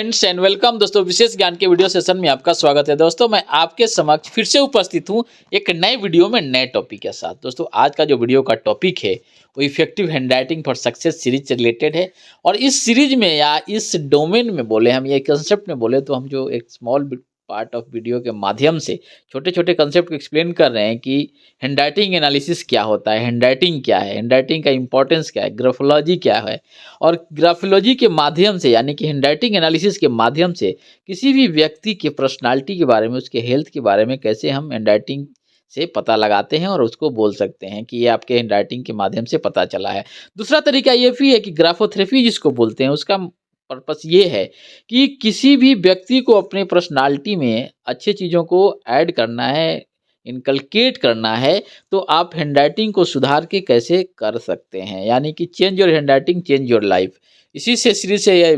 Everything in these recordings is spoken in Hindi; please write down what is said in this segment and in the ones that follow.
फ्रेंड्स एंड वेलकम दोस्तों, विशेष ज्ञान के वीडियो सेशन में आपका स्वागत है। दोस्तों मैं आपके समक्ष फिर से उपस्थित हूं एक नए वीडियो में नए टॉपिक के साथ। दोस्तों आज का जो वीडियो का टॉपिक है वो effective handwriting for success series से रिलेटेड है। और इस सीरीज में या इस डोमेन में बोले हम, ये कंसेप्ट में बोले तो हम जो एक स्मॉल पार्ट ऑफ वीडियो के माध्यम से छोटे छोटे कंसेप्ट को एक्सप्लेन कर रहे हैं कि हैंडराइटिंग एनालिसिस क्या होता है, हैंडराइटिंग क्या है, हैंडराइटिंग का इंपॉर्टेंस क्या है, ग्राफोलॉजी क्या है। और ग्राफोलॉजी के माध्यम से यानी कि हैंडराइटिंग एनालिसिस के माध्यम से किसी भी व्यक्ति के पर्सनालिटी के बारे में, उसके हेल्थ के बारे में कैसे हम हैंडराइटिंग से पता लगाते हैं और उसको बोल सकते हैं कि ये आपके हैंडराइटिंग के माध्यम से पता चला है। दूसरा तरीका ये भी है कि ग्राफोथेरेपी जिसको बोलते हैं, उसका पर्पस ये है कि किसी भी व्यक्ति को अपने पर्सनालिटी में अच्छी चीज़ों को ऐड करना है, इनकलकेट करना है, तो आप हैंडराइटिंग को सुधार के कैसे कर सकते हैं, यानी कि change your handwriting change your life. इसी से सीरीज से ये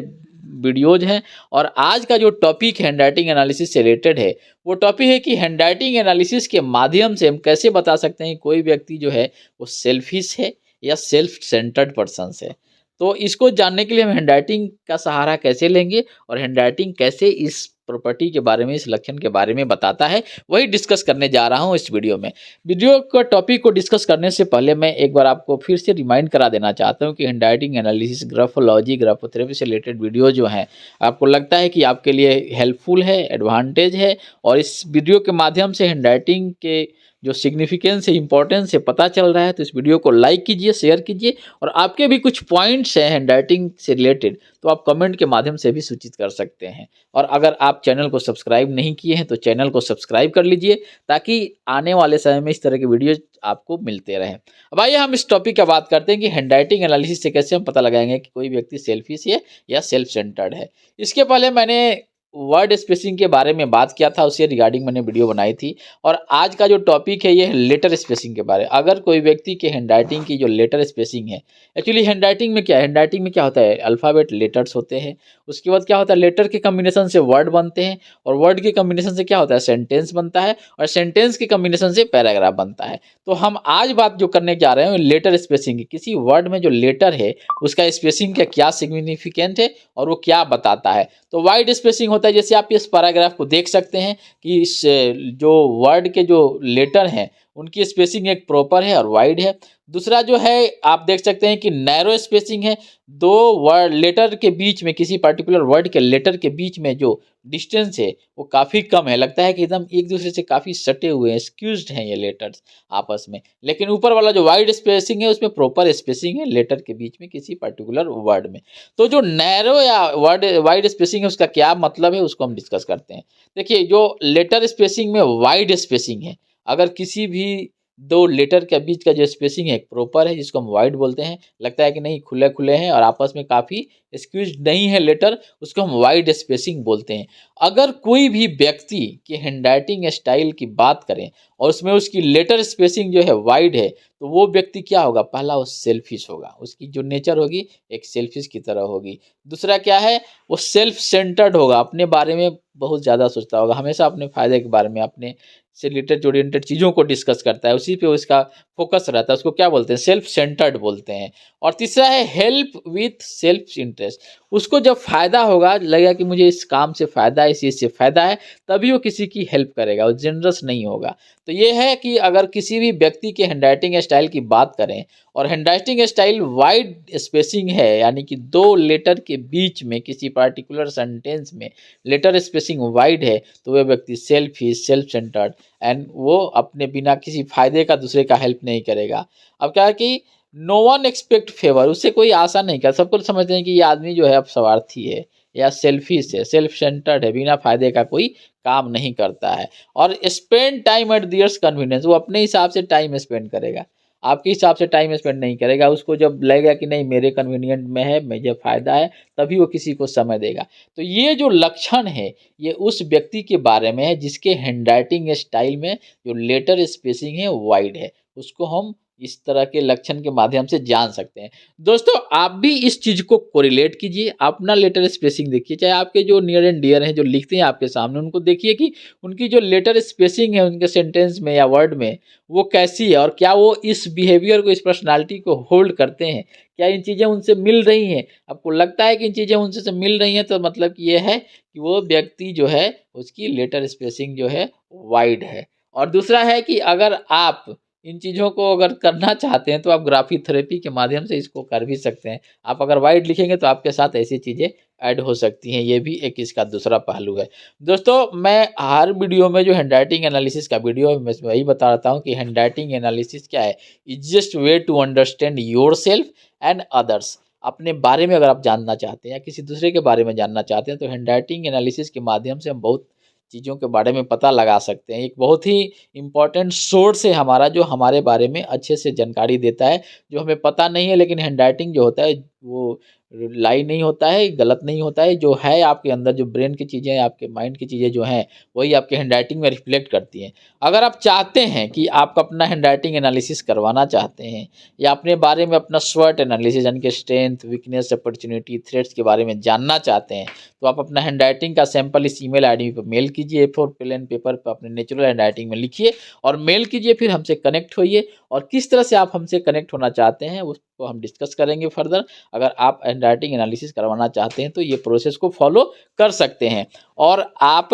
वीडियोज हैं। और आज का जो टॉपिक हैंडराइटिंग एनालिसिस से रिलेटेड है वो टॉपिक है कि हैंडराइटिंग एनालिसिस के माध्यम से हम कैसे बता सकते हैं कि कोई व्यक्ति जो है वो सेल्फिश है या सेल्फ सेंटर्ड पर्सन है। तो इसको जानने के लिए हम हैंडराइटिंग का सहारा कैसे लेंगे और हैंडराइटिंग कैसे इस प्रॉपर्टी के बारे में, इस लक्षण के बारे में बताता है, वही डिस्कस करने जा रहा हूं इस वीडियो में। वीडियो का टॉपिक को डिस्कस करने से पहले मैं एक बार आपको फिर से रिमाइंड करा देना चाहता हूं कि हैंडराइटिंग एनालिसिस, ग्राफोलॉजी, ग्राफोथेरेपी से रिलेटेड वीडियो जो हैं आपको लगता है कि आपके लिए हेल्पफुल है, एडवांटेज है और इस वीडियो के माध्यम से हैंडराइटिंग के जो सिग्निफिकेंस है, इंपॉर्टेंस है, पता चल रहा है, तो इस वीडियो को लाइक कीजिए, शेयर कीजिए। और आपके भी कुछ पॉइंट्स हैं हैंडराइटिंग से रिलेटेड तो आप कमेंट के माध्यम से भी सूचित कर सकते हैं। और अगर आप चैनल को सब्सक्राइब नहीं किए हैं तो चैनल को सब्सक्राइब कर लीजिए ताकि आने वाले समय में इस तरह के वीडियो आपको मिलते रहें। अब आइए हम इस टॉपिक का बात करते हैं कि हैंडराइटिंग एनालिसिस से कैसे हम पता लगाएंगे कि कोई व्यक्ति सेल्फिश है या सेल्फ सेंटर्ड है। इसके पहले मैंने वर्ड स्पेसिंग के बारे में बात किया था, उससे रिगार्डिंग मैंने वीडियो बनाई थी। और आज का जो टॉपिक है ये है लेटर स्पेसिंग के बारे में। अगर कोई व्यक्ति के हैंडराइटिंग की जो लेटर स्पेसिंग है, एक्चुअली हैंडराइटिंग में क्या है, हैंडराइटिंग में क्या होता है, अल्फ़ाबेट लेटर्स होते हैं। उसके बाद क्या होता है, लेटर के कम्बिनेशन से वर्ड बनते हैं और वर्ड के कम्बिनेशन से क्या होता है, सेंटेंस बनता है और सेंटेंस के कम्बिनेशन से पैराग्राफ बनता है। तो हम आज बात जो करने जा रहे हैं लेटर स्पेसिंग की। किसी वर्ड में जो लेटर है उसका स्पेसिंग का क्या सिग्निफिकेंट है और वो क्या बताता है। तो वाइड स्पेसिंग होता है, जैसे आप इस पैराग्राफ को देख सकते हैं कि इस जो वर्ड के जो लेटर हैं उनकी स्पेसिंग एक प्रॉपर है और वाइड है। दूसरा जो है आप देख सकते हैं कि नैरो स्पेसिंग है। दो वर्ड लेटर के बीच में, किसी पर्टिकुलर वर्ड के लेटर के बीच में जो डिस्टेंस है वो काफ़ी कम है, लगता है कि एकदम एक दूसरे से काफ़ी सटे हुए हैं, स्क्यूज्ड हैं ये लेटर्स आपस में। लेकिन ऊपर वाला जो वाइड स्पेसिंग है उसमें प्रॉपर स्पेसिंग है लेटर के बीच में किसी पर्टिकुलर वर्ड में। तो जो नैरो या वर्ड वाइड स्पेसिंग है उसका क्या मतलब है उसको हम डिस्कस करते हैं। देखिए, जो लेटर स्पेसिंग में वाइड स्पेसिंग है, अगर किसी भी दो लेटर के बीच का जो स्पेसिंग है प्रॉपर है, जिसको हम वाइड बोलते हैं, लगता है कि नहीं खुले खुले हैं और आपस में काफ़ी स्क्वीज नहीं है लेटर, उसको हम वाइड स्पेसिंग बोलते हैं। अगर कोई भी व्यक्ति के हैंडराइटिंग स्टाइल की बात करें और उसमें उसकी लेटर स्पेसिंग जो है वाइड है, तो वो व्यक्ति क्या होगा, पहला वो सेल्फिश होगा, उसकी जो नेचर होगी एक सेल्फिश की तरह होगी। दूसरा क्या है, वो सेल्फ सेंटर्ड होगा, अपने बारे में बहुत ज़्यादा सोचता होगा, हमेशा अपने फ़ायदे के बारे में, अपने से रिलेटेड ओरिएंटेड चीज़ों को डिस्कस करता है, उसी पे उसका फोकस रहता है, उसको क्या बोलते हैं, सेल्फ सेंटर्ड बोलते हैं। और तीसरा है हेल्प विथ सेल्फ इंटरेस्ट। उसको जब फ़ायदा होगा, लगेगा कि मुझे इस काम से फ़ायदा है, इस चीज़ से फ़ायदा है, तभी वो किसी की हेल्प करेगा, वो जनरस नहीं होगा। तो ये है कि अगर किसी भी व्यक्ति के हैंडराइटिंग स्टाइल की बात करें और हैंडराइटिंग स्टाइल वाइड स्पेसिंग है, यानी कि दो लेटर के बीच में किसी पर्टिकुलर सेंटेंस में लेटर स्पेसिंग वाइड है, तो वह व्यक्ति सेल्फिश, सेल्फ सेंटर्ड एंड वो अपने बिना किसी फायदे का दूसरे का हेल्प नहीं करेगा। अब क्या है कि नो वन एक्सपेक्ट फेवर, उससे कोई आशा नहीं कर, सबको समझते हैं कि ये आदमी जो है अब स्वार्थी है या सेल्फिश है, सेल्फ सेंटर्ड है, बिना फायदे का कोई काम नहीं करता है। और spend time at theirs convenience, वो अपने हिसाब से टाइम स्पेंड करेगा, आपके हिसाब से टाइम स्पेंड नहीं करेगा। उसको जब लगेगा कि नहीं मेरे कन्वीनियंट में है, मुझे फ़ायदा है, तभी वो किसी को समय देगा। तो ये जो लक्षण है ये उस व्यक्ति के बारे में है जिसके हैंडराइटिंग स्टाइल में जो लेटर स्पेसिंग है वाइड है, उसको हम इस तरह के लक्षण के माध्यम से जान सकते हैं। दोस्तों आप भी इस चीज़ को कोरिलेट कीजिए, अपना लेटर स्पेसिंग देखिए, चाहे आपके जो नियर एंड डियर हैं जो लिखते हैं आपके सामने, उनको देखिए कि उनकी जो लेटर स्पेसिंग है उनके सेंटेंस में या वर्ड में वो कैसी है, और क्या वो इस बिहेवियर को, इस पर्सनालिटी को होल्ड करते हैं, क्या इन चीज़ें उनसे मिल रही हैं। आपको लगता है कि इन चीज़ें उनसे से मिल रही हैं तो मतलब कि ये है कि वो व्यक्ति जो है उसकी लेटर स्पेसिंग जो है वाइड है। और दूसरा है कि अगर आप इन चीज़ों को अगर करना चाहते हैं तो आप ग्राफी थेरेपी के माध्यम से इसको कर भी सकते हैं। आप अगर वाइड लिखेंगे तो आपके साथ ऐसी चीज़ें ऐड हो सकती हैं, ये भी एक इसका दूसरा पहलू है। दोस्तों मैं हर वीडियो में जो हैंडराइटिंग एनालिसिस का वीडियो है मैं वही बता रहता हूँ कि हैंडराइटिंग एनालिसिस क्या है, is just way to understand yourself and others. अपने बारे में अगर आप जानना चाहते हैं या किसी दूसरे के बारे में जानना चाहते हैं तो हैंडराइटिंग एनालिसिस के माध्यम से हम बहुत चीज़ों के बारे में पता लगा सकते हैं। एक बहुत ही इम्पोर्टेंट सोर्स है हमारा जो हमारे बारे में अच्छे से जानकारी देता है, जो हमें पता नहीं है, लेकिन हैंडराइटिंग जो होता है वो लाई नहीं होता है, गलत नहीं होता है, जो है आपके अंदर जो ब्रेन की चीज़ें, आपके माइंड की चीज़ें जो हैं वही आपके हैंडराइटिंग में रिफ्लेक्ट करती हैं। अगर आप चाहते हैं कि आप अपना हैंडराइटिंग एनालिसिस करवाना चाहते हैं या अपने बारे में अपना स्वॉट एनालिसिस यानी कि स्ट्रेंथ, वीकनेस, अपॉर्चुनिटी, थ्रेट्स के बारे में जानना चाहते हैं तो आप अपना हैंडराइटिंग का सैंपल इस ईमेल आईडी पे मेल कीजिए। A4 पेन पेपर पर अपने नेचुरल हैंडराइटिंग में लिखिए और मेल कीजिए, फिर हमसे कनेक्ट होइए और किस तरह से आप हमसे कनेक्ट होना चाहते हैं उसको हम डिस्कस करेंगे फर्दर। अगर आप हैंडराइटिंग एनालिसिस करवाना चाहते हैं तो ये प्रोसेस को फॉलो कर सकते हैं। और आप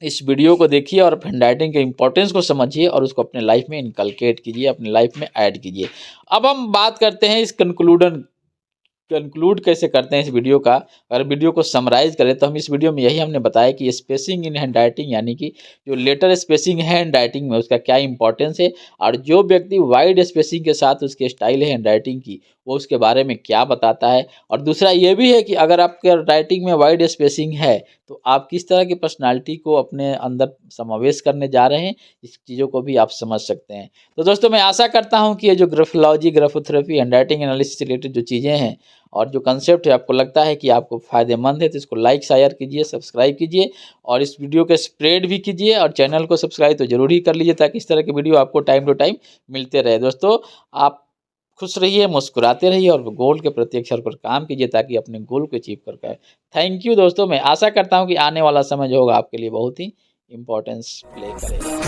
इस वीडियो को देखिए और हैंडराइटिंग के इंपॉर्टेंस को समझिए और उसको अपने लाइफ में इनकलकेट कीजिए, अपने लाइफ में ऐड कीजिए। अब हम बात करते हैं इस कंक्लूड कैसे करते हैं इस वीडियो का। अगर वीडियो को समराइज़ करें तो हम इस वीडियो में यही हमने बताया कि स्पेसिंग इन हैंडराइटिंग यानी कि जो लेटर स्पेसिंग है हैंडराइटिंग में उसका क्या इंपॉर्टेंस है, और जो व्यक्ति वाइड स्पेसिंग के साथ उसकी स्टाइल है हैंडराइटिंग की वो उसके बारे में क्या बताता है। और दूसरा ये भी है कि अगर आपके राइटिंग में वाइड स्पेसिंग है तो आप किस तरह की पर्सनालिटी को अपने अंदर समावेश करने जा रहे हैं, इस चीज़ों को भी आप समझ सकते हैं। तो दोस्तों मैं आशा करता हूँ कि ये जो ग्राफोलॉजी, ग्राफोथेरेपी, हैंडराइटिंग एनालिसिस से रिलेटेड जो चीज़ें हैं और जो कंसेप्ट है आपको लगता है कि आपको फ़ायदेमंद है तो इसको लाइक शेयर कीजिए, सब्सक्राइब कीजिए और इस वीडियो को स्प्रेड भी कीजिए और चैनल को सब्सक्राइब तो ज़रूर ही कर लीजिए ताकि इस तरह के वीडियो आपको टाइम टू टाइम मिलते रहे। दोस्तों आप खुश रहिए, मुस्कुराते रहिए और गोल के प्रति अक्षर पर काम कीजिए ताकि अपने गोल को अचीव कर पाए। थैंक यू दोस्तों, मैं आशा करता हूँ कि आने वाला समय जो होगा आपके लिए बहुत ही इम्पोर्टेंस प्ले करेगा।